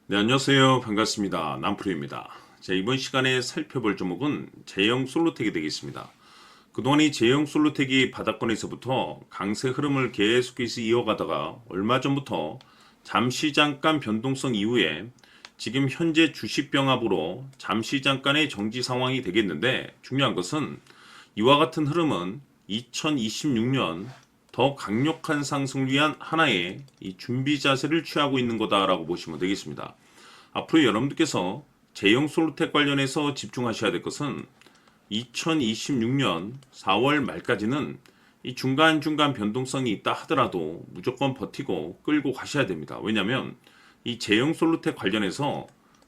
네, 안녕하세요. 반갑습니다. 남프로입니다. 자, 이번 시간에 살펴볼 종목은 제형 솔로텍이 되겠습니다. 그동안 이 제형 솔로텍이 바닥권에서부터 강세 흐름을 계속해서 이어가다가 얼마 전부터 잠시 잠깐 변동성 이후에 지금 현재 주식 병합으로 잠시 잠깐의 정지 상황이 되겠는데, 중요한 것은 이와 같은 흐름은 2026년 더 강력한 상승을 위한 하나의 이 준비 자세를 취하고 있는 거다라고 보시면 되겠습니다. 앞으로 여러분들께서 제형 솔루텍 관련해서 집중하셔야 될 것은 2026년 4월 말까지는 이 중간중간 변동성이 있다 하더라도 무조건 버티고 끌고 가셔야 됩니다. 왜냐하면 이 제형 솔루텍 관련해서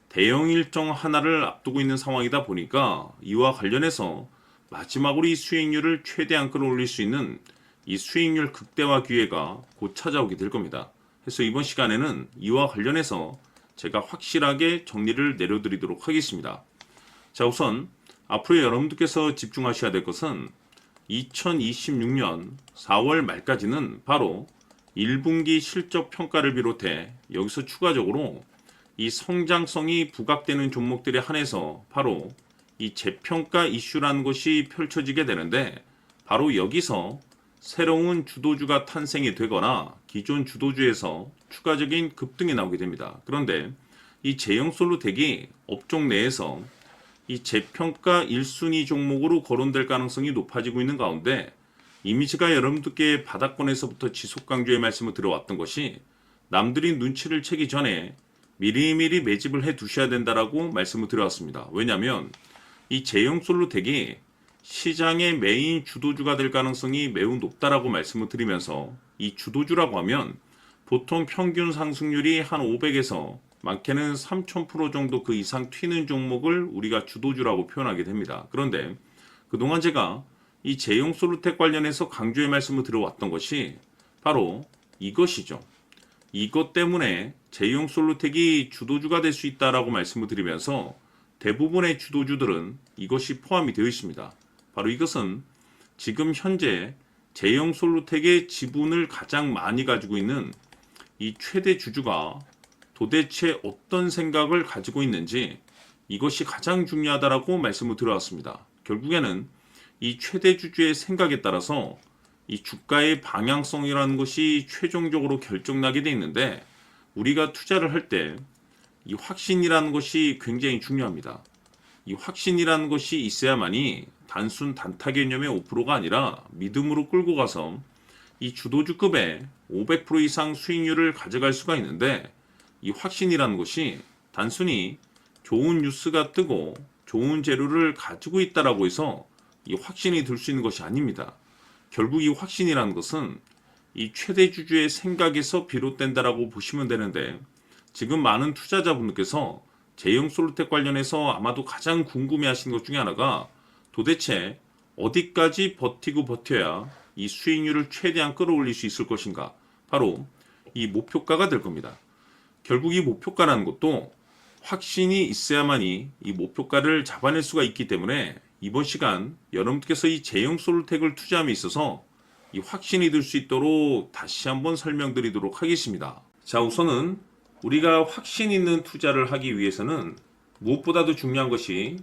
대형 일정 하나를 앞두고 있는 상황이다 보니까 이와 관련해서 마지막으로 이 수익률을 최대한 끌어올릴 수 있는 이 수익률 극대화 기회가 곧 찾아오게 될 겁니다. 그래서 이번 시간에는 이와 관련해서 제가 확실하게 정리를 내려드리도록 하겠습니다. 자, 우선 앞으로 여러분들께서 집중하셔야 될 것은 2026년 4월 말까지는 바로 1분기 실적 평가를 비롯해 여기서 추가적으로 이 성장성이 부각되는 종목들에 한해서 바로 이 재평가 이슈라는 것이 펼쳐지게 되는데, 바로 여기서 새로운 주도주가 탄생이 되거나 기존 주도주에서 추가적인 급등이 나오게 됩니다. 그런데 이 제형 솔루텍이 업종 내에서 이 재평가 1순위 종목으로 거론될 가능성이 높아지고 있는 가운데, 이미 제가 여러분들께 바닥권에서부터 지속 강조의 말씀을 들어왔던 것이 남들이 눈치를 채기 전에 미리미리 매집을 해 두셔야 된다라고 말씀을 드려왔습니다. 왜냐하면 이 제형 솔루텍이 시장의 메인 주도주가 될 가능성이 매우 높다라고 말씀을 드리면서, 이 주도주라고 하면 보통 평균 상승률이 한 500에서 많게는 3000% 정도 그 이상 튀는 종목을 우리가 주도주라고 표현하게 됩니다. 그런데 그동안 제가 이 제형 솔루텍 관련해서 강조의 말씀을 들어왔던 것이 바로 이것이죠. 이것 때문에 제형 솔루텍이 주도주가 될 수 있다라고 말씀을 드리면서 대부분의 주도주들은 이것이 포함이 되어 있습니다. 바로 이것은 지금 현재 제형 솔루텍의 지분을 가장 많이 가지고 있는 이 최대 주주가 도대체 어떤 생각을 가지고 있는지, 이것이 가장 중요하다라고 말씀을 드려왔습니다. 결국에는 이 최대 주주의 생각에 따라서 이 주가의 방향성이라는 것이 최종적으로 결정나게 돼 있는데, 우리가 투자를 할 때 이 확신이라는 것이 굉장히 중요합니다. 이 확신이라는 것이 있어야만이 단순 단타 개념의 5%가 아니라 믿음으로 끌고 가서 이 주도주급의 500% 이상 수익률을 가져갈 수가 있는데, 이 확신이라는 것이 단순히 좋은 뉴스가 뜨고 좋은 재료를 가지고 있다라고 해서 이 확신이 들 수 있는 것이 아닙니다. 결국 이 확신이라는 것은 이 최대 주주의 생각에서 비롯된다라고 보시면 되는데, 지금 많은 투자자분들께서 제형 솔루텍 관련해서 아마도 가장 궁금해하시는 것 중에 하나가 도대체 어디까지 버티고 버텨야 이 수익률을 최대한 끌어올릴 수 있을 것인가, 바로 이 목표가가 될 겁니다. 결국 이 목표가라는 것도 확신이 있어야만이 이 목표가를 잡아낼 수가 있기 때문에, 이번 시간 여러분께서 이 제형 솔루텍을 투자함에 있어서 이 확신이 들 수 있도록 다시 한번 설명드리도록 하겠습니다. 자, 우선은 우리가 확신 있는 투자를 하기 위해서는 무엇보다도 중요한 것이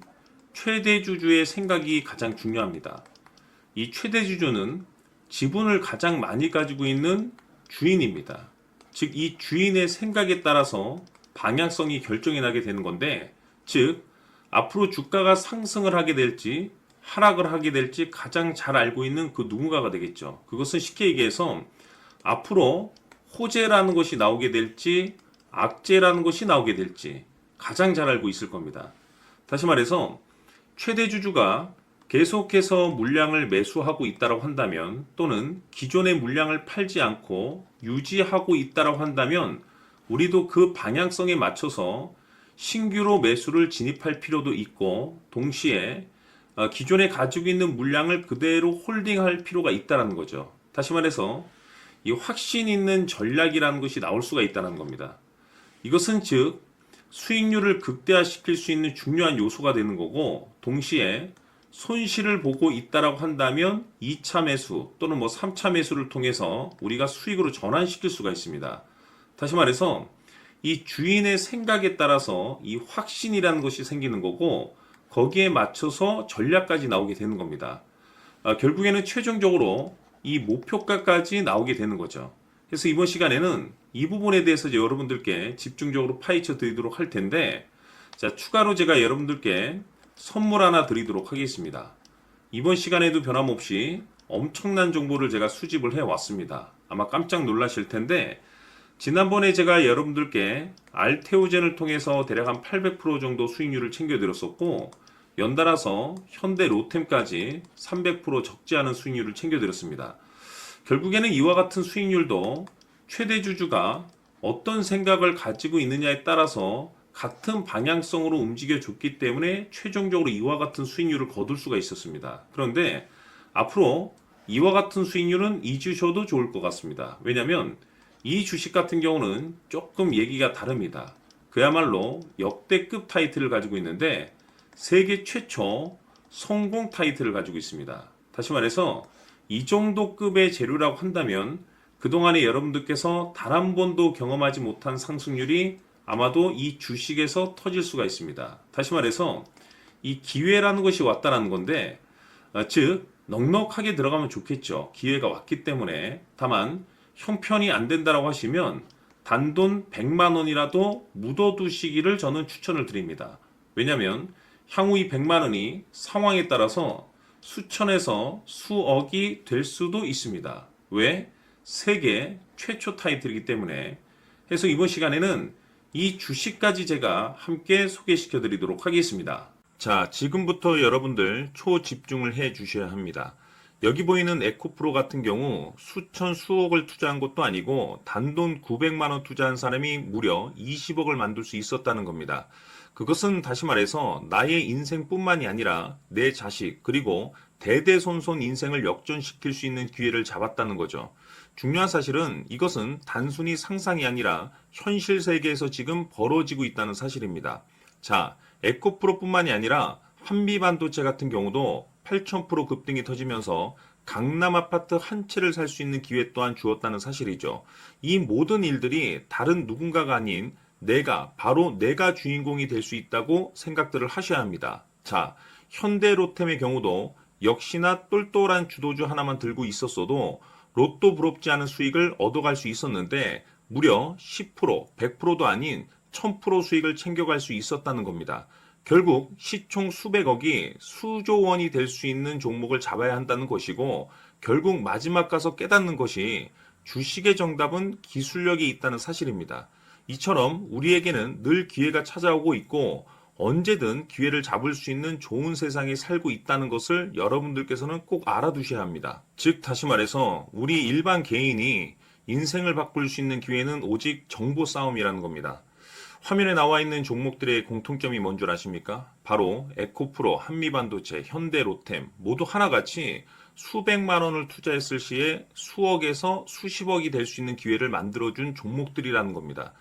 최대 주주의 생각이 가장 중요합니다. 이 최대 주주는 지분을 가장 많이 가지고 있는 주인입니다. 즉, 이 주인의 생각에 따라서 방향성이 결정이 나게 되는 건데, 즉 앞으로 주가가 상승을 하게 될지 하락을 하게 될지 가장 잘 알고 있는 그 누군가가 되겠죠. 그것은 쉽게 얘기해서 앞으로 호재라는 것이 나오게 될지 악재라는 것이 나오게 될지 가장 잘 알고 있을 겁니다. 다시 말해서 최대 주주가 계속해서 물량을 매수하고 있다고 한다면, 또는 기존의 물량을 팔지 않고 유지하고 있다고 한다면, 우리도 그 방향성에 맞춰서 신규로 매수를 진입할 필요도 있고, 동시에 기존에 가지고 있는 물량을 그대로 홀딩할 필요가 있다는 거죠. 다시 말해서 이 확신 있는 전략이라는 것이 나올 수가 있다는 겁니다. 이것은 즉 수익률을 극대화시킬 수 있는 중요한 요소가 되는 거고, 동시에 손실을 보고 있다라고 한다면 2차 매수 또는 3차 매수를 통해서 우리가 수익으로 전환시킬 수가 있습니다. 다시 말해서 이 주인의 생각에 따라서 이 확신이라는 것이 생기는 거고 거기에 맞춰서 전략까지 나오게 되는 겁니다. 결국에는 최종적으로 이 목표가까지 나오게 되는 거죠. 그래서 이번 시간에는 이 부분에 대해서 이제 여러분들께 집중적으로 파헤쳐 드리도록 할 텐데, 자, 추가로 제가 여러분들께 선물 하나 드리도록 하겠습니다. 이번 시간에도 변함없이 엄청난 정보를 제가 수집을 해 왔습니다. 아마 깜짝 놀라실 텐데, 지난번에 제가 여러분들께 알테오젠을 통해서 대략 한 800% 정도 수익률을 챙겨드렸었고, 연달아서 현대 로템까지 300% 적지 않은 수익률을 챙겨드렸습니다. 결국에는 이와 같은 수익률도 최대 주주가 어떤 생각을 가지고 있느냐에 따라서 같은 방향성으로 움직여 줬기 때문에 최종적으로 이와 같은 수익률을 거둘 수가 있었습니다. 그런데 앞으로 이와 같은 수익률은 잊으셔도 좋을 것 같습니다. 왜냐하면 이 주식 같은 경우는 조금 얘기가 다릅니다. 그야말로 역대급 타이틀을 가지고 있는데 세계 최초 성공 타이틀을 가지고 있습니다. 다시 말해서 이 정도 급의 재료라고 한다면 그동안에 여러분들께서 단 한 번도 경험하지 못한 상승률이 아마도 이 주식에서 터질 수가 있습니다. 다시 말해서 이 기회라는 것이 왔다는 건데, 즉 넉넉하게 들어가면 좋겠죠. 기회가 왔기 때문에. 다만 형편이 안 된다라고 하시면 단돈 100만 원이라도 묻어두시기를 저는 추천을 드립니다. 왜냐하면 향후 이 100만 원이 상황에 따라서 수천에서 수억이 될 수도 있습니다. 왜? 세계 최초 타이틀이기 때문에. 해서 이번 시간에는 이 주식까지 제가 함께 소개시켜 드리도록 하겠습니다. 자, 지금부터 여러분들 초집중을 해 주셔야 합니다. 여기 보이는 에코프로 같은 경우 수천 수억을 투자한 것도 아니고 단돈 900만 원 투자한 사람이 무려 20억을 만들 수 있었다는 겁니다. 그것은 다시 말해서 나의 인생뿐만이 아니라 내 자식 그리고 대대손손 인생을 역전시킬 수 있는 기회를 잡았다는 거죠. 중요한 사실은 이것은 단순히 상상이 아니라 현실 세계에서 지금 벌어지고 있다는 사실입니다. 자, 에코프로뿐만이 아니라 한미반도체 같은 경우도 8,000% 급등이 터지면서 강남 아파트 한 채를 살 수 있는 기회 또한 주었다는 사실이죠. 이 모든 일들이 다른 누군가가 아닌 바로 내가 주인공이 될 수 있다고 생각들을 하셔야 합니다. 자, 현대로템의 경우도 역시나 똘똘한 주도주 하나만 들고 있었어도 로또 부럽지 않은 수익을 얻어갈 수 있었는데 무려 10%, 100%도 아닌 1000% 수익을 챙겨갈 수 있었다는 겁니다. 결국 시총 수백억이 수조 원이 될 수 있는 종목을 잡아야 한다는 것이고 결국 마지막 가서 깨닫는 것이 주식의 정답은 기술력이 있다는 사실입니다. 이처럼 우리에게는 늘 기회가 찾아오고 있고 언제든 기회를 잡을 수 있는 좋은 세상에 살고 있다는 것을 여러분들께서는 꼭 알아두셔야 합니다. 즉 다시 말해서 우리 일반 개인이 인생을 바꿀 수 있는 기회는 오직 정보 싸움이라는 겁니다. 화면에 나와 있는 종목들의 공통점이 뭔 줄 아십니까? 바로 에코프로, 한미반도체, 현대로템 모두 하나같이 수백만 원을 투자했을 시에 수억에서 수십억이 될 수 있는 기회를 만들어준 종목들이라는 겁니다.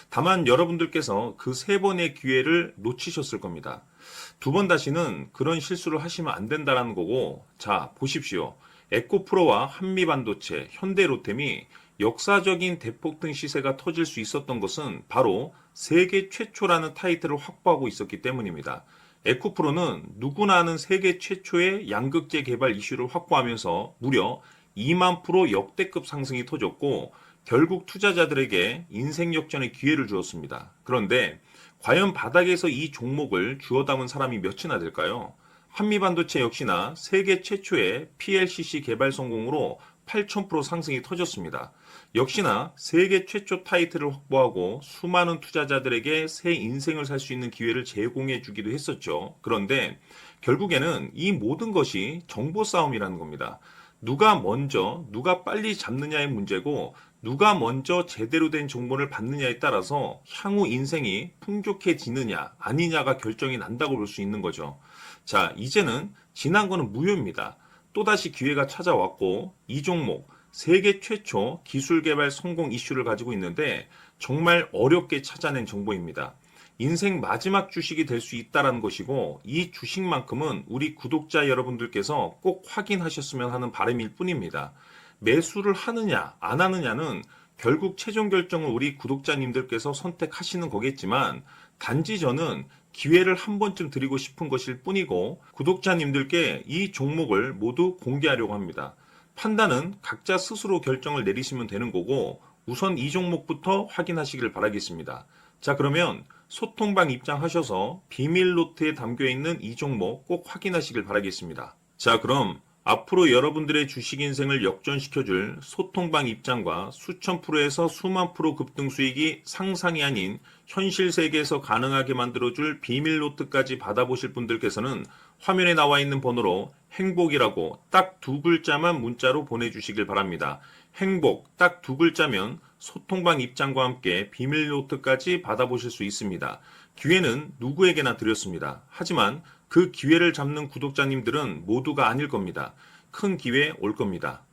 다만 여러분들께서 그 세 번의 기회를 놓치셨을 겁니다. 두 번 다시는 그런 실수를 하시면 안 된다는 거고, 자, 보십시오. 에코프로와 한미반도체, 현대로템이 역사적인 대폭등 시세가 터질 수 있었던 것은 바로 세계 최초라는 타이틀을 확보하고 있었기 때문입니다. 에코프로는 누구나 아는 세계 최초의 양극재 개발 이슈를 확보하면서 무려 2만 프로 역대급 상승이 터졌고 결국 투자자들에게 인생 역전의 기회를 주었습니다. 그런데 과연 바닥에서 이 종목을 주워 담은 사람이 몇이나 될까요? 한미반도체 역시나 세계 최초의 PLCC 개발 성공으로 8,000% 상승이 터졌습니다. 역시나 세계 최초 타이틀을 확보하고 수많은 투자자들에게 새 인생을 살 수 있는 기회를 제공해 주기도 했었죠. 그런데 결국에는 이 모든 것이 정보 싸움이라는 겁니다. 누가 먼저, 누가 빨리 잡느냐의 문제고 누가 먼저 제대로 된 정보를 받느냐에 따라서 향후 인생이 풍족해지느냐 아니냐가 결정이 난다고 볼 수 있는 거죠. 자, 이제는 지난 거는 무효입니다. 또다시 기회가 찾아왔고 이 종목 세계 최초 기술 개발 성공 이슈를 가지고 있는데 정말 어렵게 찾아낸 정보입니다. 인생 마지막 주식이 될 수 있다는 것이고 이 주식만큼은 우리 구독자 여러분들께서 꼭 확인하셨으면 하는 바람일 뿐입니다. 매수를 하느냐 안 하느냐는 결국 최종 결정은 우리 구독자님들께서 선택하시는 거겠지만 단지 저는 기회를 한 번쯤 드리고 싶은 것일 뿐이고 구독자님들께 이 종목을 모두 공개하려고 합니다. 판단은 각자 스스로 결정을 내리시면 되는 거고 우선 이 종목부터 확인하시길 바라겠습니다. 자, 그러면 소통방 입장하셔서 비밀 노트에 담겨 있는 이 종목 꼭 확인하시길 바라겠습니다. 자, 그럼 앞으로 여러분들의 주식 인생을 역전시켜줄 소통방 입장과 수천 프로에서 수만 프로 급등 수익이 상상이 아닌 현실 세계에서 가능하게 만들어줄 비밀 노트까지 받아보실 분들께서는 화면에 나와 있는 번호로 행복이라고 딱 두 글자만 문자로 보내주시길 바랍니다. 행복 딱 두 글자면 소통방 입장과 함께 비밀 노트까지 받아보실 수 있습니다. 기회는 누구에게나 드렸습니다. 하지만 그 기회를 잡는 구독자님들은 모두가 아닐 겁니다. 큰 기회 올 겁니다.